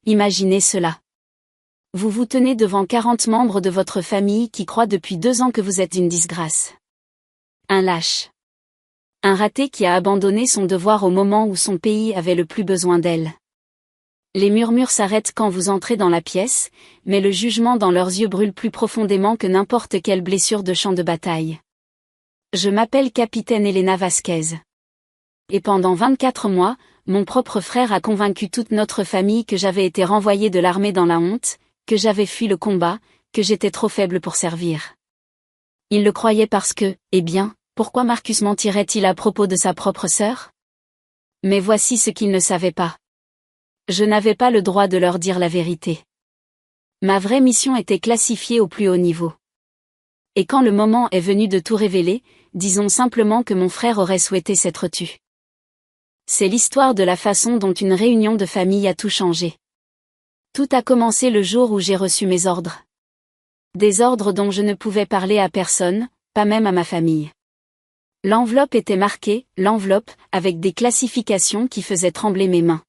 Imaginez cela. Vous vous tenez devant 40 membres de votre famille qui croient depuis 2 ans que vous êtes une disgrâce. Un lâche. Un raté qui a abandonné son devoir au moment où son pays avait le plus besoin d'elle. Les murmures s'arrêtent quand vous entrez dans la pièce, mais le jugement dans leurs yeux brûle plus profondément que n'importe quelle blessure de champ de bataille. Je m'appelle Capitaine Elena Vasquez. Et pendant 24 mois, mon propre frère a convaincu toute notre famille que j'avais été renvoyé de l'armée dans la honte, que j'avais fui le combat, que j'étais trop faible pour servir. Il le croyait parce que, eh bien, pourquoi Marcus mentirait-il à propos de sa propre sœur? Mais voici ce qu'il ne savait pas. Je n'avais pas le droit de leur dire la vérité. Ma vraie mission était classifiée au plus haut niveau. Et quand le moment est venu de tout révéler, disons simplement que mon frère aurait souhaité s'être tu. C'est l'histoire de la façon dont une réunion de famille a tout changé. Tout a commencé le jour où j'ai reçu mes ordres. Des ordres dont je ne pouvais parler à personne, pas même à ma famille. L'enveloppe était marquée, l'enveloppe, avec des classifications qui faisaient trembler mes mains.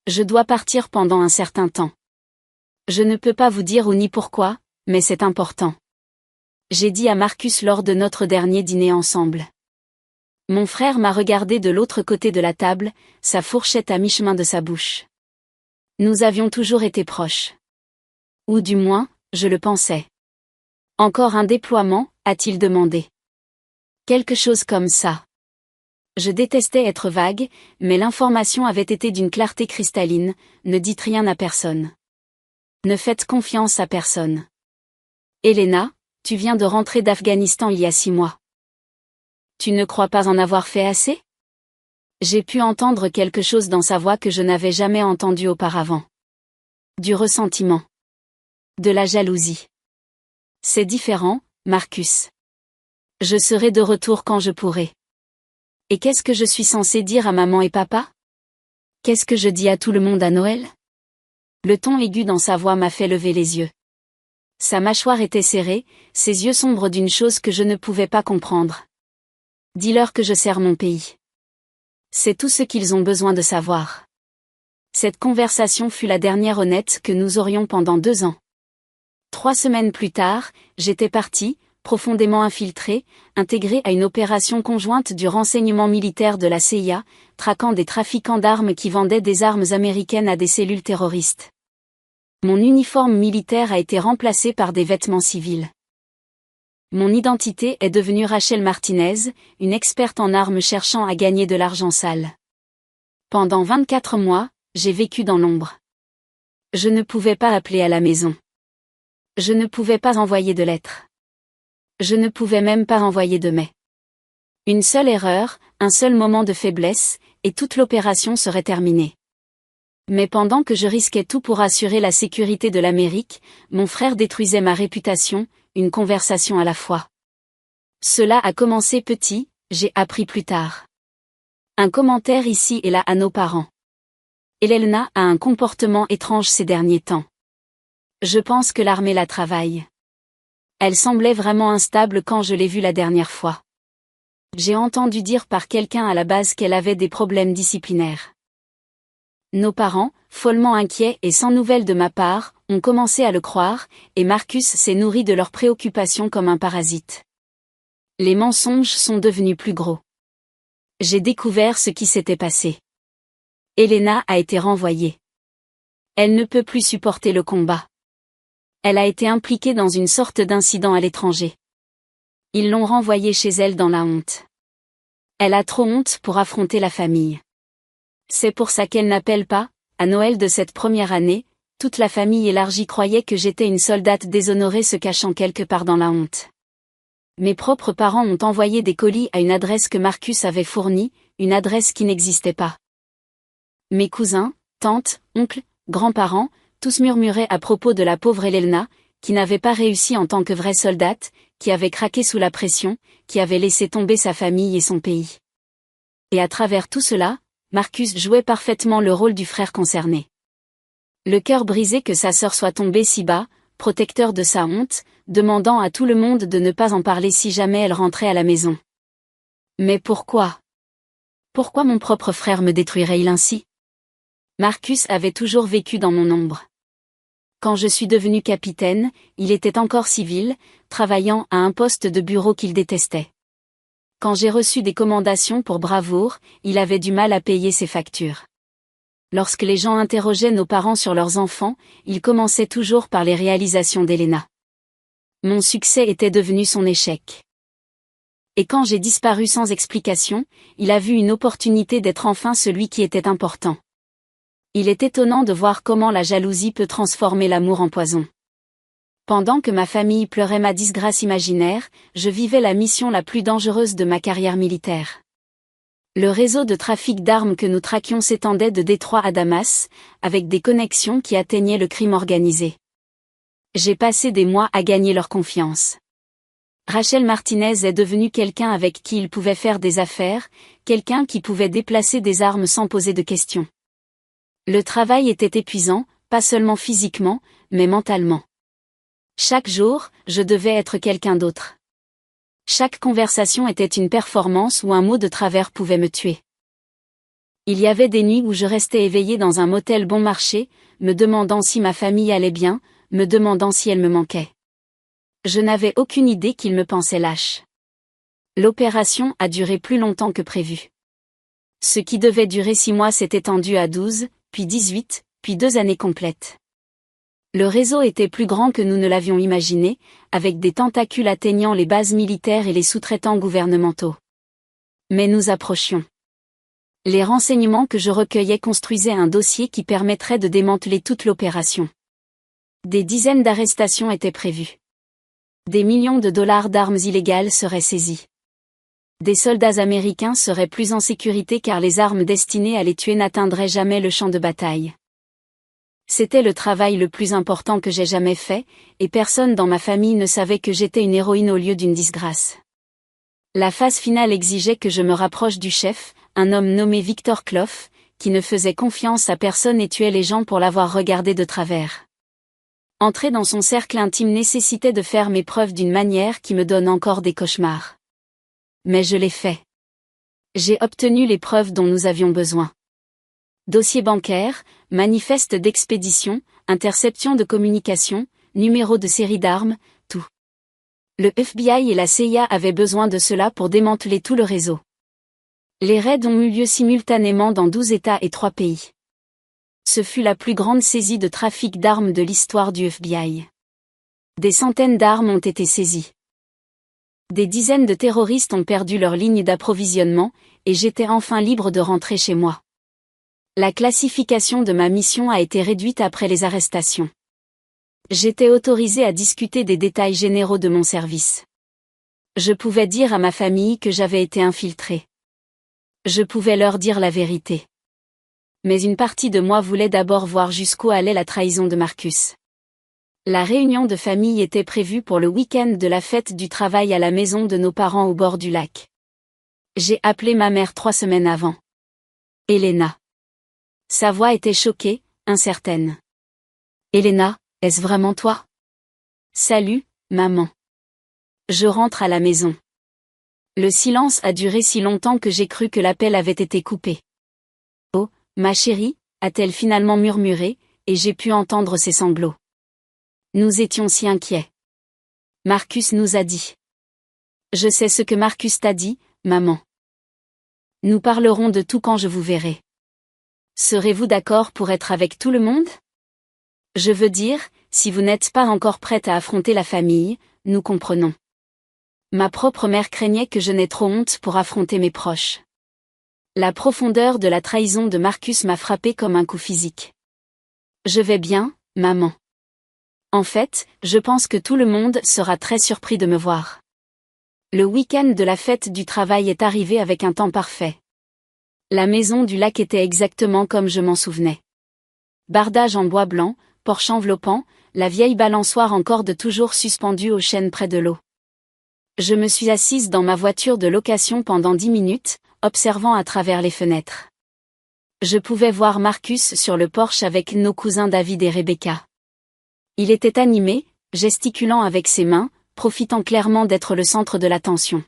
Je dois partir pendant un certain temps. Je ne peux pas vous dire où ni pourquoi, mais c'est important. J'ai dit à Marcus lors de notre dernier dîner ensemble. Mon frère m'a regardé de l'autre côté de la table, sa fourchette à mi-chemin de sa bouche. Nous avions toujours été proches. Ou du moins, je le pensais. Encore un déploiement, a-t-il demandé. Quelque chose comme ça. Je détestais être vague, mais l'information avait été d'une clarté cristalline, ne dites rien à personne. Ne faites confiance à personne. Elena, tu viens de rentrer d'Afghanistan il y a 6 mois. Tu ne crois pas en avoir fait assez? J'ai pu entendre quelque chose dans sa voix que je n'avais jamais entendu auparavant. Du ressentiment. De la jalousie. C'est différent, Marcus. Je serai de retour quand je pourrai. Et qu'est-ce que je suis censé dire à maman et papa? Qu'est-ce que je dis à tout le monde à Noël? Le ton aigu dans sa voix m'a fait lever les yeux. Sa mâchoire était serrée, ses yeux sombres d'une chose que je ne pouvais pas comprendre. Dis-leur que je sers mon pays. C'est tout ce qu'ils ont besoin de savoir. Cette conversation fut la dernière honnête que nous aurions pendant 2 ans. 3 semaines plus tard, j'étais parti, profondément infiltré, intégré à une opération conjointe du renseignement militaire de la CIA, traquant des trafiquants d'armes qui vendaient des armes américaines à des cellules terroristes. Mon uniforme militaire a été remplacé par des vêtements civils. Mon identité est devenue Rachel Martinez, une experte en armes cherchant à gagner de l'argent sale. Pendant 24 mois, j'ai vécu dans l'ombre. Je ne pouvais pas appeler à la maison. Je ne pouvais pas envoyer de lettres. Je ne pouvais même pas envoyer de mails. Une seule erreur, un seul moment de faiblesse, et toute l'opération serait terminée. Mais pendant que je risquais tout pour assurer la sécurité de l'Amérique, mon frère détruisait ma réputation, une conversation à la fois. Cela a commencé petit, j'ai appris plus tard. Un commentaire ici et là à nos parents. Elena a un comportement étrange ces derniers temps. Je pense que l'armée la travaille. Elle semblait vraiment instable quand je l'ai vue la dernière fois. J'ai entendu dire par quelqu'un à la base qu'elle avait des problèmes disciplinaires. Nos parents, follement inquiets et sans nouvelles de ma part, ont commencé à le croire, et Marcus s'est nourri de leurs préoccupations comme un parasite. Les mensonges sont devenus plus gros. J'ai découvert ce qui s'était passé. Elena a été renvoyée. Elle ne peut plus supporter le combat. Elle a été impliquée dans une sorte d'incident à l'étranger. Ils l'ont renvoyée chez elle dans la honte. Elle a trop honte pour affronter la famille. C'est pour ça qu'elle n'appelle pas, à Noël de cette première année, toute la famille élargie croyait que j'étais une soldate déshonorée se cachant quelque part dans la honte. Mes propres parents ont envoyé des colis à une adresse que Marcus avait fournie, une adresse qui n'existait pas. Mes cousins, tantes, oncles, grands-parents, tous murmuraient à propos de la pauvre Elena, qui n'avait pas réussi en tant que vraie soldate, qui avait craqué sous la pression, qui avait laissé tomber sa famille et son pays. Et à travers tout cela, Marcus jouait parfaitement le rôle du frère concerné. Le cœur brisé que sa sœur soit tombée si bas, protecteur de sa honte, demandant à tout le monde de ne pas en parler si jamais elle rentrait à la maison. Mais pourquoi? Pourquoi mon propre frère me détruirait-il ainsi? Marcus avait toujours vécu dans mon ombre. Quand je suis devenu capitaine, il était encore civil, travaillant à un poste de bureau qu'il détestait. Quand j'ai reçu des commendations pour bravoure, il avait du mal à payer ses factures. Lorsque les gens interrogeaient nos parents sur leurs enfants, il commençait toujours par les réalisations d'Elena. Mon succès était devenu son échec. Et quand j'ai disparu sans explication, il a vu une opportunité d'être enfin celui qui était important. Il est étonnant de voir comment la jalousie peut transformer l'amour en poison. Pendant que ma famille pleurait ma disgrâce imaginaire, je vivais la mission la plus dangereuse de ma carrière militaire. Le réseau de trafic d'armes que nous traquions s'étendait de Détroit à Damas, avec des connexions qui atteignaient le crime organisé. J'ai passé des mois à gagner leur confiance. Rachel Martinez est devenue quelqu'un avec qui il pouvait faire des affaires, quelqu'un qui pouvait déplacer des armes sans poser de questions. Le travail était épuisant, pas seulement physiquement, mais mentalement. Chaque jour, je devais être quelqu'un d'autre. Chaque conversation était une performance où un mot de travers pouvait me tuer. Il y avait des nuits où je restais éveillé dans un motel bon marché, me demandant si ma famille allait bien, me demandant si elle me manquait. Je n'avais aucune idée qu'il me pensait lâche. L'opération a duré plus longtemps que prévu. Ce qui devait durer 6 mois s'est étendu à 12, puis 18, puis 2 années complètes. Le réseau était plus grand que nous ne l'avions imaginé, avec des tentacules atteignant les bases militaires et les sous-traitants gouvernementaux. Mais nous approchions. Les renseignements que je recueillais construisaient un dossier qui permettrait de démanteler toute l'opération. Des dizaines d'arrestations étaient prévues. Des millions de dollars d'armes illégales seraient saisis. Des soldats américains seraient plus en sécurité car les armes destinées à les tuer n'atteindraient jamais le champ de bataille. C'était le travail le plus important que j'ai jamais fait, et personne dans ma famille ne savait que j'étais une héroïne au lieu d'une disgrâce. La phase finale exigeait que je me rapproche du chef, un homme nommé Victor Clough, qui ne faisait confiance à personne et tuait les gens pour l'avoir regardé de travers. Entrer dans son cercle intime nécessitait de faire mes preuves d'une manière qui me donne encore des cauchemars. Mais je l'ai fait. J'ai obtenu les preuves dont nous avions besoin. Dossier bancaire, manifeste d'expédition, interception de communication, numéro de série d'armes, tout. Le FBI et la CIA avaient besoin de cela pour démanteler tout le réseau. Les raids ont eu lieu simultanément dans 12 États et 3 pays. Ce fut la plus grande saisie de trafic d'armes de l'histoire du FBI. Des centaines d'armes ont été saisies. Des dizaines de terroristes ont perdu leur ligne d'approvisionnement, et j'étais enfin libre de rentrer chez moi. La classification de ma mission a été réduite après les arrestations. J'étais autorisé à discuter des détails généraux de mon service. Je pouvais dire à ma famille que j'avais été infiltré. Je pouvais leur dire la vérité. Mais une partie de moi voulait d'abord voir jusqu'où allait la trahison de Marcus. La réunion de famille était prévue pour le week-end de la fête du travail à la maison de nos parents au bord du lac. J'ai appelé ma mère 3 semaines avant. Elena. Sa voix était choquée, incertaine. Elena, est-ce vraiment toi? Salut, maman. Je rentre à la maison. Le silence a duré si longtemps que j'ai cru que l'appel avait été coupé. Oh, ma chérie, a-t-elle finalement murmuré, et j'ai pu entendre ses sanglots. Nous étions si inquiets. Marcus nous a dit. Je sais ce que Marcus t'a dit, maman. Nous parlerons de tout quand je vous verrai. Serez-vous d'accord pour être avec tout le monde? Je veux dire, si vous n'êtes pas encore prête à affronter la famille, nous comprenons. Ma propre mère craignait que je n'aie trop honte pour affronter mes proches. La profondeur de la trahison de Marcus m'a frappé comme un coup physique. Je vais bien, maman. En fait, je pense que tout le monde sera très surpris de me voir. Le week-end de la fête du travail est arrivé avec un temps parfait. La maison du lac était exactement comme je m'en souvenais. Bardage en bois blanc, porche enveloppant, la vieille balançoire en corde toujours suspendue aux chaînes près de l'eau. Je me suis assise dans ma voiture de location pendant 10 minutes, observant à travers les fenêtres. Je pouvais voir Marcus sur le porche avec nos cousins David et Rebecca. Il était animé, gesticulant avec ses mains, profitant clairement d'être le centre de l'attention.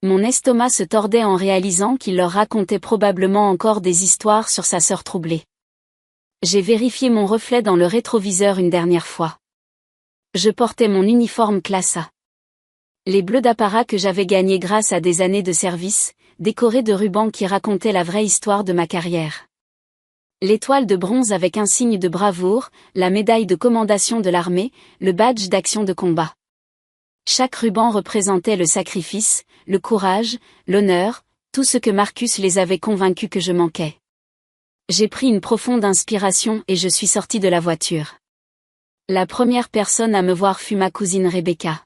Mon estomac se tordait en réalisant qu'il leur racontait probablement encore des histoires sur sa sœur troublée. J'ai vérifié mon reflet dans le rétroviseur une dernière fois. Je portais mon uniforme classe A. Les bleus d'apparat que j'avais gagnés grâce à des années de service, décorés de rubans qui racontaient la vraie histoire de ma carrière. L'étoile de bronze avec un signe de bravoure, la médaille de commendation de l'armée, le badge d'action de combat. Chaque ruban représentait le sacrifice, le courage, l'honneur, tout ce que Marcus les avait convaincus que je manquais. J'ai pris une profonde inspiration et je suis sortie de la voiture. La première personne à me voir fut ma cousine Rebecca.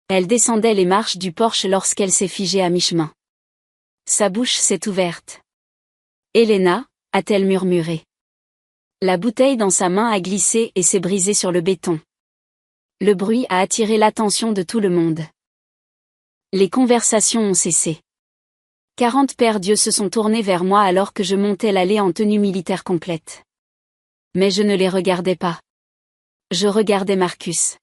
Elle descendait les marches du porche lorsqu'elle s'est figée à mi-chemin. Sa bouche s'est ouverte. « Elena » a-t-elle murmuré. La bouteille dans sa main a glissé et s'est brisée sur le béton. Le bruit a attiré l'attention de tout le monde. Les conversations ont cessé. 40 paires d'yeux se sont tournés vers moi alors que je montais l'allée en tenue militaire complète. Mais je ne les regardais pas. Je regardais Marcus.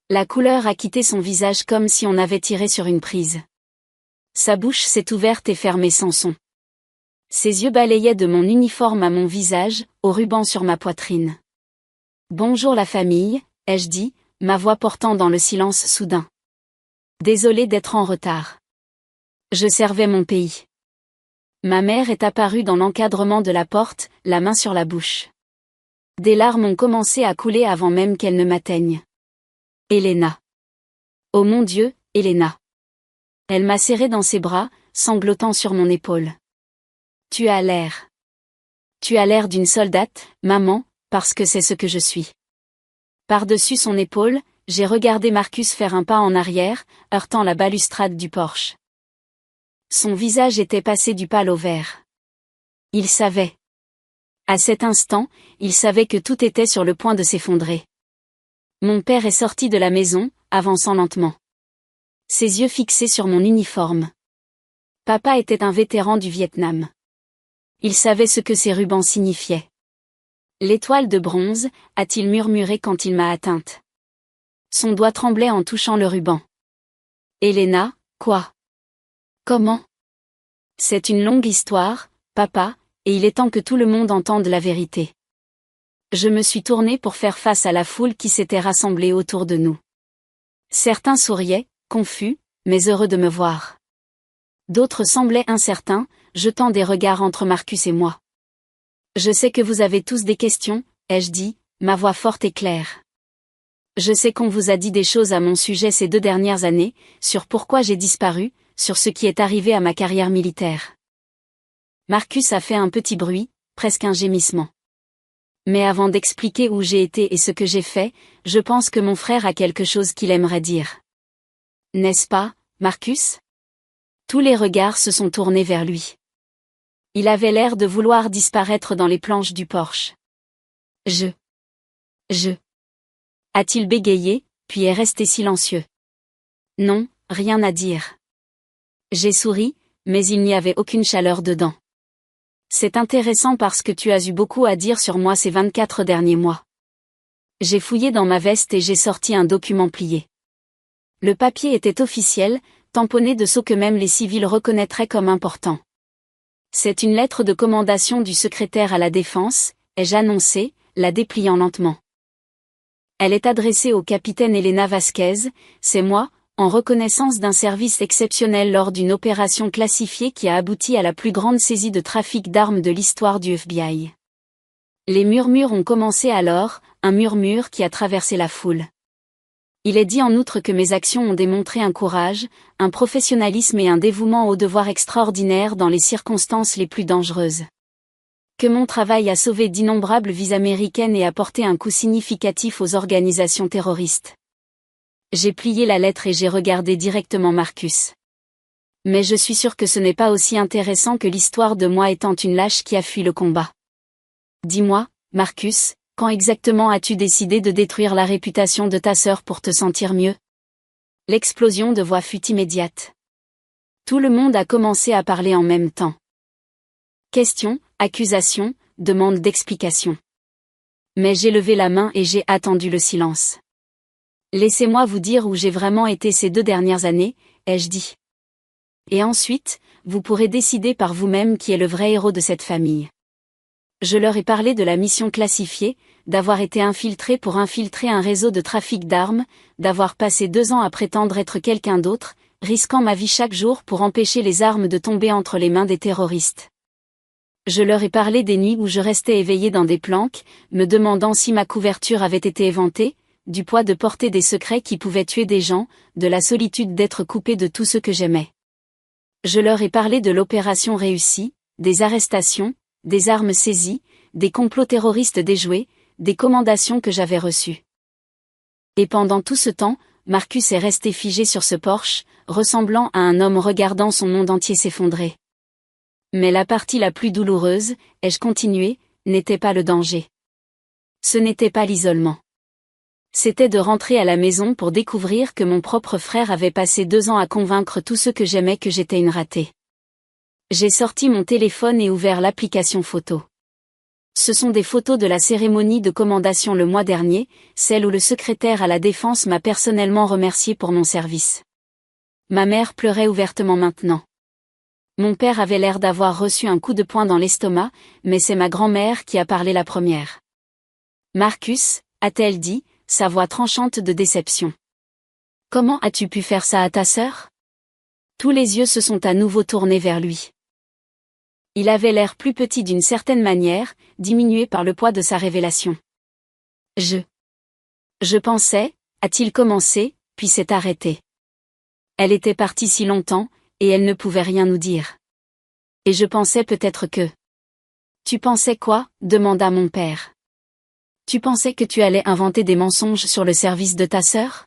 La couleur a quitté son visage comme si on avait tiré sur une prise. Sa bouche s'est ouverte et fermée sans son. Ses yeux balayaient de mon uniforme à mon visage, au ruban sur ma poitrine. « Bonjour la famille », ai-je dit, ma voix portant dans le silence soudain. Désolée d'être en retard. Je servais mon pays. Ma mère est apparue dans l'encadrement de la porte, la main sur la bouche. Des larmes ont commencé à couler avant même qu'elles ne m'atteignent. Elena. Oh mon Dieu, Elena. Elle m'a serré dans ses bras, sanglotant sur mon épaule. Tu as l'air. Tu as l'air d'une soldate, maman, parce que c'est ce que je suis. Par-dessus son épaule, j'ai regardé Marcus faire un pas en arrière, heurtant la balustrade du porche. Son visage était passé du pâle au vert. Il savait. À cet instant, il savait que tout était sur le point de s'effondrer. Mon père est sorti de la maison, avançant lentement. Ses yeux fixés sur mon uniforme. Papa était un vétéran du Vietnam. Il savait ce que ces rubans signifiaient. L'étoile de bronze, a-t-il murmuré quand il m'a atteinte. Son doigt tremblait en touchant le ruban. Elena, quoi? Comment? C'est une longue histoire, papa, et il est temps que tout le monde entende la vérité. Je me suis tournée pour faire face à la foule qui s'était rassemblée autour de nous. Certains souriaient, confus, mais heureux de me voir. D'autres semblaient incertains, jetant des regards entre Marcus et moi. Je sais que vous avez tous des questions, ai-je dit, ma voix forte et claire. Je sais qu'on vous a dit des choses à mon sujet ces 2 dernières années, sur pourquoi j'ai disparu, sur ce qui est arrivé à ma carrière militaire. Marcus a fait un petit bruit, presque un gémissement. Mais avant d'expliquer où j'ai été et ce que j'ai fait, je pense que mon frère a quelque chose qu'il aimerait dire. N'est-ce pas, Marcus? Tous les regards se sont tournés vers lui. Il avait l'air de vouloir disparaître dans les planches du porche. Je. A-t-il bégayé, puis est resté silencieux. Non, rien à dire. J'ai souri, mais il n'y avait aucune chaleur dedans. C'est intéressant parce que tu as eu beaucoup à dire sur moi ces 24 derniers mois. J'ai fouillé dans ma veste et j'ai sorti un document plié. Le papier était officiel, tamponné de sceaux que même les civils reconnaîtraient comme importants. C'est une lettre de commendation du secrétaire à la Défense, ai-je annoncé, la dépliant lentement. Elle est adressée au capitaine Elena Vasquez, c'est moi, en reconnaissance d'un service exceptionnel lors d'une opération classifiée qui a abouti à la plus grande saisie de trafic d'armes de l'histoire du FBI. Les murmures ont commencé alors, un murmure qui a traversé la foule. Il est dit en outre que mes actions ont démontré un courage, un professionnalisme et un dévouement au devoir extraordinaires dans les circonstances les plus dangereuses. Que mon travail a sauvé d'innombrables vies américaines et apporté un coup significatif aux organisations terroristes. J'ai plié la lettre et j'ai regardé directement Marcus. Mais je suis sûr que ce n'est pas aussi intéressant que l'histoire de moi étant une lâche qui a fui le combat. Dis-moi, Marcus, quand exactement as-tu décidé de détruire la réputation de ta sœur pour te sentir mieux? L'explosion de voix fut immédiate. Tout le monde a commencé à parler en même temps. Questions, accusations, demandes d'explications. Mais j'ai levé la main et j'ai attendu le silence. Laissez-moi vous dire où j'ai vraiment été ces 2 dernières années, ai-je dit. Et ensuite, vous pourrez décider par vous-même qui est le vrai héros de cette famille. Je leur ai parlé de la mission classifiée, d'avoir été infiltré pour infiltrer un réseau de trafic d'armes, d'avoir passé 2 ans à prétendre être quelqu'un d'autre, risquant ma vie chaque jour pour empêcher les armes de tomber entre les mains des terroristes. Je leur ai parlé des nuits où je restais éveillé dans des planques, me demandant si ma couverture avait été éventée, du poids de porter des secrets qui pouvaient tuer des gens, de la solitude d'être coupé de tout ce que j'aimais. Je leur ai parlé de l'opération réussie, des arrestations, des armes saisies, des complots terroristes déjoués, des commandations que j'avais reçues. Et pendant tout ce temps, Marcus est resté figé sur ce porche, ressemblant à un homme regardant son monde entier s'effondrer. Mais la partie la plus douloureuse, ai-je continué, n'était pas le danger. Ce n'était pas l'isolement. C'était de rentrer à la maison pour découvrir que mon propre frère avait passé 2 ans à convaincre tous ceux que j'aimais que j'étais une ratée. J'ai sorti mon téléphone et ouvert l'application photo. Ce sont des photos de la cérémonie de commendation le mois dernier, celle où le secrétaire à la Défense m'a personnellement remercié pour mon service. Ma mère pleurait ouvertement maintenant. Mon père avait l'air d'avoir reçu un coup de poing dans l'estomac, mais c'est ma grand-mère qui a parlé la première. « Marcus » a-t-elle dit, sa voix tranchante de déception. « Comment as-tu pu faire ça à ta sœur ?» Tous les yeux se sont à nouveau tournés vers lui. Il avait l'air plus petit d'une certaine manière, diminué par le poids de sa révélation. Je pensais, a-t-il commencé, puis s'est arrêté. Elle était partie si longtemps, et elle ne pouvait rien nous dire. Et je pensais peut-être que... Tu pensais quoi ? Demanda mon père. Tu pensais que tu allais inventer des mensonges sur le service de ta sœur ?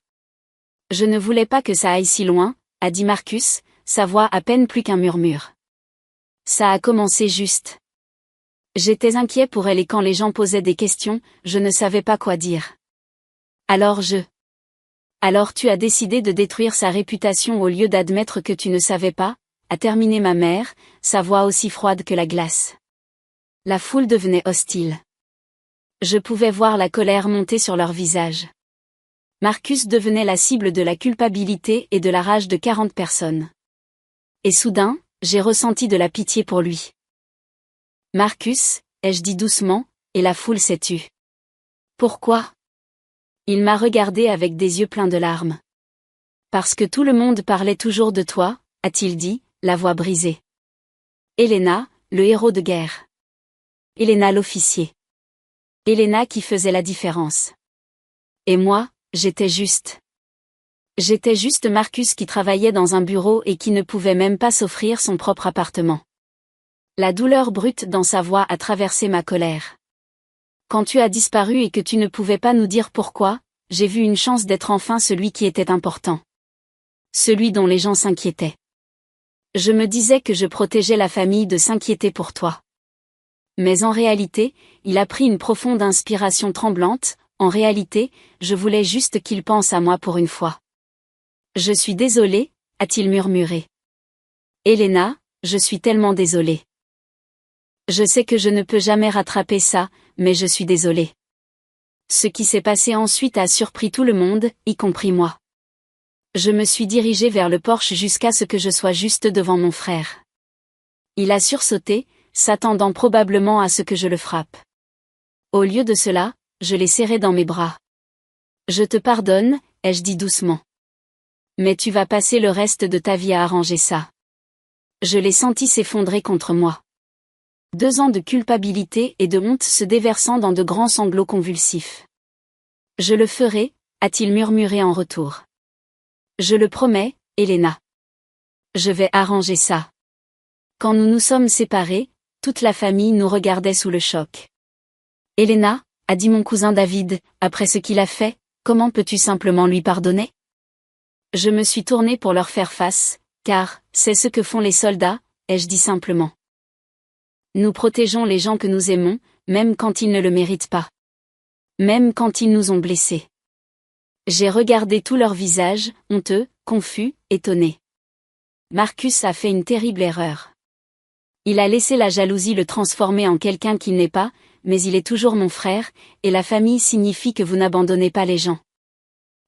Je ne voulais pas que ça aille si loin, a dit Marcus, sa voix à peine plus qu'un murmure. Ça a commencé juste. J'étais inquiet pour elle et quand les gens posaient des questions, je ne savais pas quoi dire. Alors tu as décidé de détruire sa réputation au lieu d'admettre que tu ne savais pas, a terminé ma mère, sa voix aussi froide que la glace. La foule devenait hostile. Je pouvais voir la colère monter sur leur visage. Marcus devenait la cible de la culpabilité et de la rage de 40 personnes. Et soudain, j'ai ressenti de la pitié pour lui. Marcus, ai-je dit doucement, et la foule s'est tue. Pourquoi ? Il m'a regardé avec des yeux pleins de larmes. Parce que tout le monde parlait toujours de toi, a-t-il dit, la voix brisée. Elena, le héros de guerre. Elena l'officier. Elena qui faisait la différence. Et moi, j'étais juste. J'étais juste Marcus qui travaillait dans un bureau et qui ne pouvait même pas s'offrir son propre appartement. La douleur brute dans sa voix a traversé ma colère. Quand tu as disparu et que tu ne pouvais pas nous dire pourquoi, j'ai vu une chance d'être enfin celui qui était important. Celui dont les gens s'inquiétaient. Je me disais que je protégeais la famille de s'inquiéter pour toi. Mais en réalité, il a pris une profonde inspiration tremblante, en réalité, je voulais juste qu'il pense à moi pour une fois. Je suis désolé, a-t-il murmuré. Elena, je suis tellement désolé. Je sais que je ne peux jamais rattraper ça, mais je suis désolé. Ce qui s'est passé ensuite a surpris tout le monde, y compris moi. Je me suis dirigé vers le porche jusqu'à ce que je sois juste devant mon frère. Il a sursauté, s'attendant probablement à ce que je le frappe. Au lieu de cela, je l'ai serré dans mes bras. Je te pardonne, ai-je dit doucement. Mais tu vas passer le reste de ta vie à arranger ça. Je l'ai senti s'effondrer contre moi. 2 ans de culpabilité et de honte se déversant dans de grands sanglots convulsifs. Je le ferai, a-t-il murmuré en retour. Je le promets, Elena. Je vais arranger ça. Quand nous nous sommes séparés, toute la famille nous regardait sous le choc. Elena, a dit mon cousin David, après ce qu'il a fait, comment peux-tu simplement lui pardonner ? Je me suis tourné pour leur faire face, car, c'est ce que font les soldats, ai-je dit simplement. Nous protégeons les gens que nous aimons, même quand ils ne le méritent pas. Même quand ils nous ont blessés. J'ai regardé tous leurs visages, honteux, confus, étonnés. Marcus a fait une terrible erreur. Il a laissé la jalousie le transformer en quelqu'un qu'il n'est pas, mais il est toujours mon frère, et la famille signifie que vous n'abandonnez pas les gens.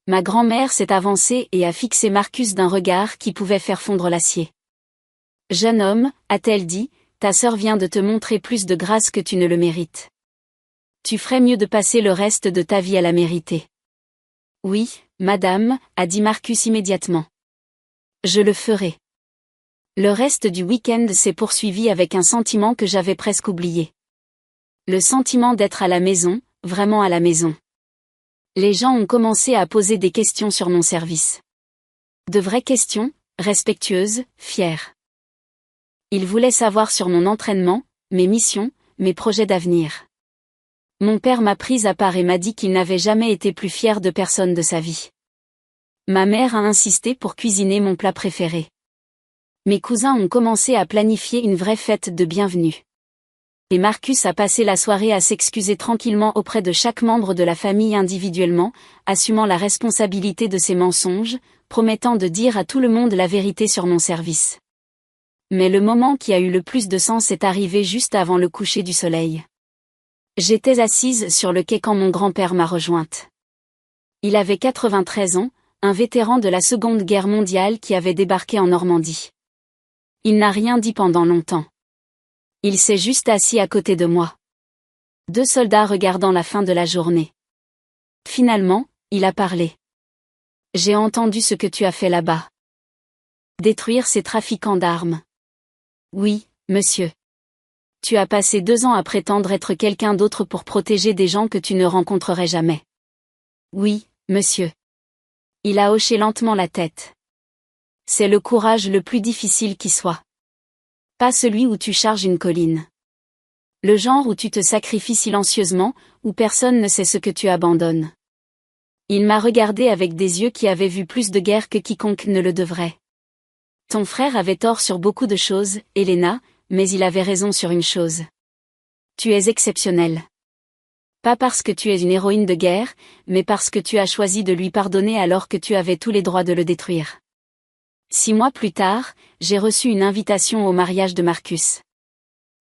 Ma grand-mère s'est avancée et a fixé Marcus d'un regard qui pouvait faire fondre l'acier. Jeune homme, a-t-elle dit, ta sœur vient de te montrer plus de grâce que tu ne le mérites. Tu ferais mieux de passer le reste de ta vie à la mériter. Oui, madame, a dit Marcus immédiatement. Je le ferai. Le reste du week-end s'est poursuivi avec un sentiment que j'avais presque oublié. Le sentiment d'être à la maison, vraiment à la maison. Les gens ont commencé à poser des questions sur mon service. De vraies questions, respectueuses, fières. Ils voulaient savoir sur mon entraînement, mes missions, mes projets d'avenir. Mon père m'a prise à part et m'a dit qu'il n'avait jamais été plus fier de personne de sa vie. Ma mère a insisté pour cuisiner mon plat préféré. Mes cousins ont commencé à planifier une vraie fête de bienvenue. Et Marcus a passé la soirée à s'excuser tranquillement auprès de chaque membre de la famille individuellement, assumant la responsabilité de ses mensonges, promettant de dire à tout le monde la vérité sur mon service. Mais le moment qui a eu le plus de sens est arrivé juste avant le coucher du soleil. J'étais assise sur le quai quand mon grand-père m'a rejointe. Il avait 93 ans, un vétéran de la Seconde Guerre mondiale qui avait débarqué en Normandie. Il n'a rien dit pendant longtemps. Il s'est juste assis à côté de moi. 2 soldats regardant la fin de la journée. Finalement, il a parlé. J'ai entendu ce que tu as fait là-bas. Détruire ces trafiquants d'armes. Oui, monsieur. Tu as passé 2 ans à prétendre être quelqu'un d'autre pour protéger des gens que tu ne rencontrerais jamais. Oui, monsieur. Il a hoché lentement la tête. C'est le courage le plus difficile qui soit. Pas celui où tu charges une colline. Le genre où tu te sacrifies silencieusement, où personne ne sait ce que tu abandonnes. Il m'a regardé avec des yeux qui avaient vu plus de guerre que quiconque ne le devrait. Ton frère avait tort sur beaucoup de choses, Elena, mais il avait raison sur une chose. Tu es exceptionnelle. Pas parce que tu es une héroïne de guerre, mais parce que tu as choisi de lui pardonner alors que tu avais tous les droits de le détruire. 6 mois plus tard, j'ai reçu une invitation au mariage de Marcus.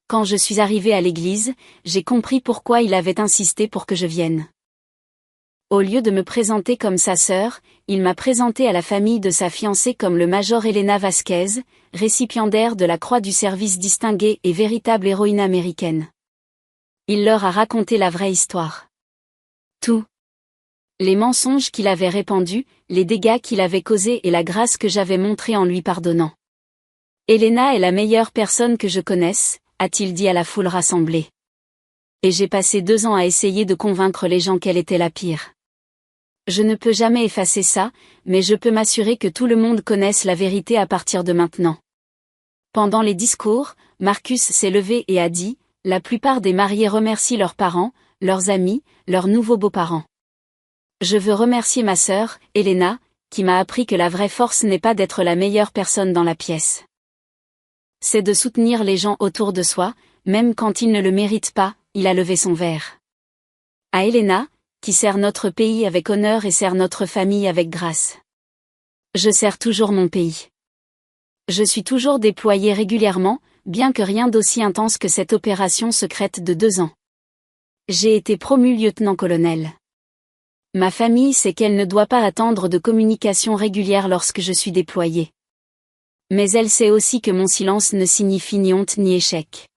Quand je suis arrivée à l'église, j'ai compris pourquoi il avait insisté pour que je vienne. Au lieu de me présenter comme sa sœur, il m'a présenté à la famille de sa fiancée comme le major Elena Vasquez, récipiendaire de la Croix du Service distingué et véritable héroïne américaine. Il leur a raconté la vraie histoire. Tout. Les mensonges qu'il avait répandus, les dégâts qu'il avait causés et la grâce que j'avais montrée en lui pardonnant. Elena est la meilleure personne que je connaisse, a-t-il dit à la foule rassemblée. Et j'ai passé 2 ans à essayer de convaincre les gens qu'elle était la pire. Je ne peux jamais effacer ça, mais je peux m'assurer que tout le monde connaisse la vérité à partir de maintenant. Pendant les discours, Marcus s'est levé et a dit, la plupart des mariés remercient leurs parents, leurs amis, leurs nouveaux beaux-parents. Je veux remercier ma sœur, Elena, qui m'a appris que la vraie force n'est pas d'être la meilleure personne dans la pièce. C'est de soutenir les gens autour de soi, même quand ils ne le méritent pas, il a levé son verre. À Elena, qui sert notre pays avec honneur et sert notre famille avec grâce. Je sers toujours mon pays. Je suis toujours déployé régulièrement, bien que rien d'aussi intense que cette opération secrète de 2 ans. J'ai été promu lieutenant-colonel. Ma famille sait qu'elle ne doit pas attendre de communication régulière lorsque je suis déployé. Mais elle sait aussi que mon silence ne signifie ni honte ni échec.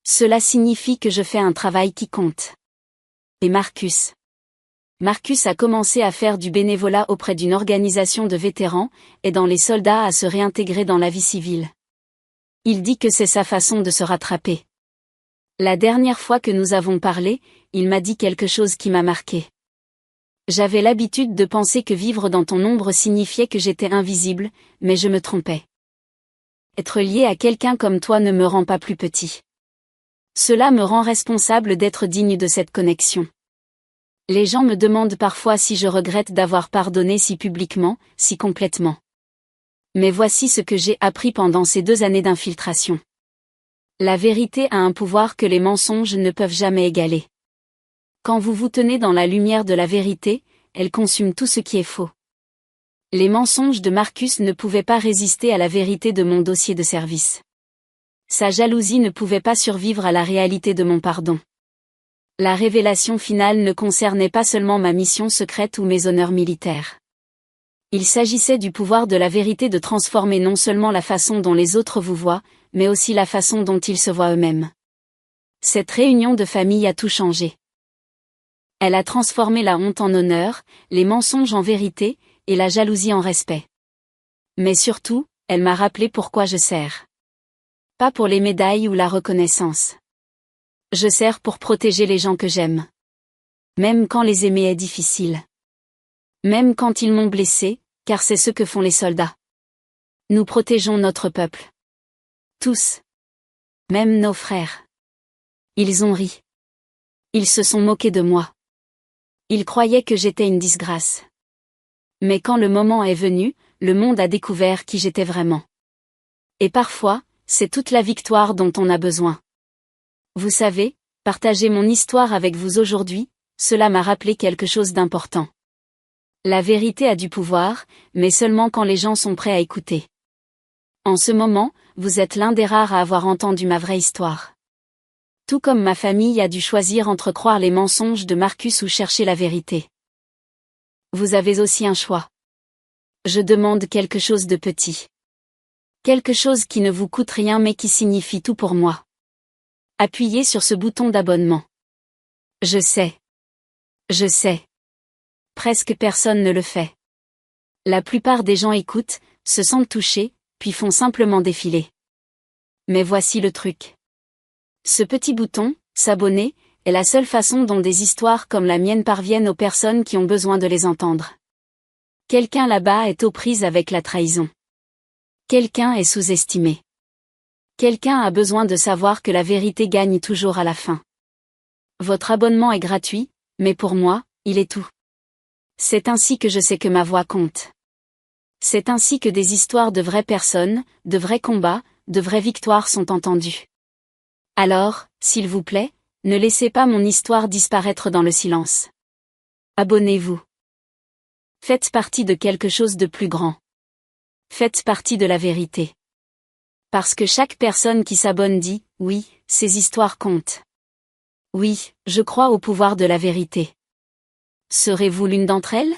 Cela signifie que je fais un travail qui compte. Et Marcus a commencé à faire du bénévolat auprès d'une organisation de vétérans, aidant les soldats à se réintégrer dans la vie civile. Il dit que c'est sa façon de se rattraper. La dernière fois que nous avons parlé, il m'a dit quelque chose qui m'a marqué. J'avais l'habitude de penser que vivre dans ton ombre signifiait que j'étais invisible, mais je me trompais. Être lié à quelqu'un comme toi ne me rend pas plus petit. Cela me rend responsable d'être digne de cette connexion. Les gens me demandent parfois si je regrette d'avoir pardonné si publiquement, si complètement. Mais voici ce que j'ai appris pendant ces 2 années d'infiltration. La vérité a un pouvoir que les mensonges ne peuvent jamais égaler. Quand vous vous tenez dans la lumière de la vérité, elle consume tout ce qui est faux. Les mensonges de Marcus ne pouvaient pas résister à la vérité de mon dossier de service. Sa jalousie ne pouvait pas survivre à la réalité de mon pardon. La révélation finale ne concernait pas seulement ma mission secrète ou mes honneurs militaires. Il s'agissait du pouvoir de la vérité de transformer non seulement la façon dont les autres vous voient, mais aussi la façon dont ils se voient eux-mêmes. Cette réunion de famille a tout changé. Elle a transformé la honte en honneur, les mensonges en vérité, et la jalousie en respect. Mais surtout, elle m'a rappelé pourquoi je sers. Pas pour les médailles ou la reconnaissance. Je sers pour protéger les gens que j'aime. Même quand les aimer est difficile. Même quand ils m'ont blessé, car c'est ce que font les soldats. Nous protégeons notre peuple. Tous. Même nos frères. Ils ont ri. Ils se sont moqués de moi. Ils croyaient que j'étais une disgrâce. Mais quand le moment est venu, le monde a découvert qui j'étais vraiment. Et parfois, c'est toute la victoire dont on a besoin. Vous savez, partager mon histoire avec vous aujourd'hui, cela m'a rappelé quelque chose d'important. La vérité a du pouvoir, mais seulement quand les gens sont prêts à écouter. En ce moment, vous êtes l'un des rares à avoir entendu ma vraie histoire. Tout comme ma famille a dû choisir entre croire les mensonges de Marcus ou chercher la vérité. Vous avez aussi un choix. Je demande quelque chose de petit. Quelque chose qui ne vous coûte rien mais qui signifie tout pour moi. Appuyez sur ce bouton d'abonnement. Je sais. Je sais. Presque personne ne le fait. La plupart des gens écoutent, se sentent touchés, puis font simplement défiler. Mais voici le truc. Ce petit bouton, s'abonner, est la seule façon dont des histoires comme la mienne parviennent aux personnes qui ont besoin de les entendre. Quelqu'un là-bas est aux prises avec la trahison. Quelqu'un est sous-estimé. Quelqu'un a besoin de savoir que la vérité gagne toujours à la fin. Votre abonnement est gratuit, mais pour moi, il est tout. C'est ainsi que je sais que ma voix compte. C'est ainsi que des histoires de vraies personnes, de vrais combats, de vraies victoires sont entendues. Alors, s'il vous plaît, ne laissez pas mon histoire disparaître dans le silence. Abonnez-vous. Faites partie de quelque chose de plus grand. Faites partie de la vérité. Parce que chaque personne qui s'abonne dit, oui, ces histoires comptent. Oui, je crois au pouvoir de la vérité. Serez-vous l'une d'entre elles ?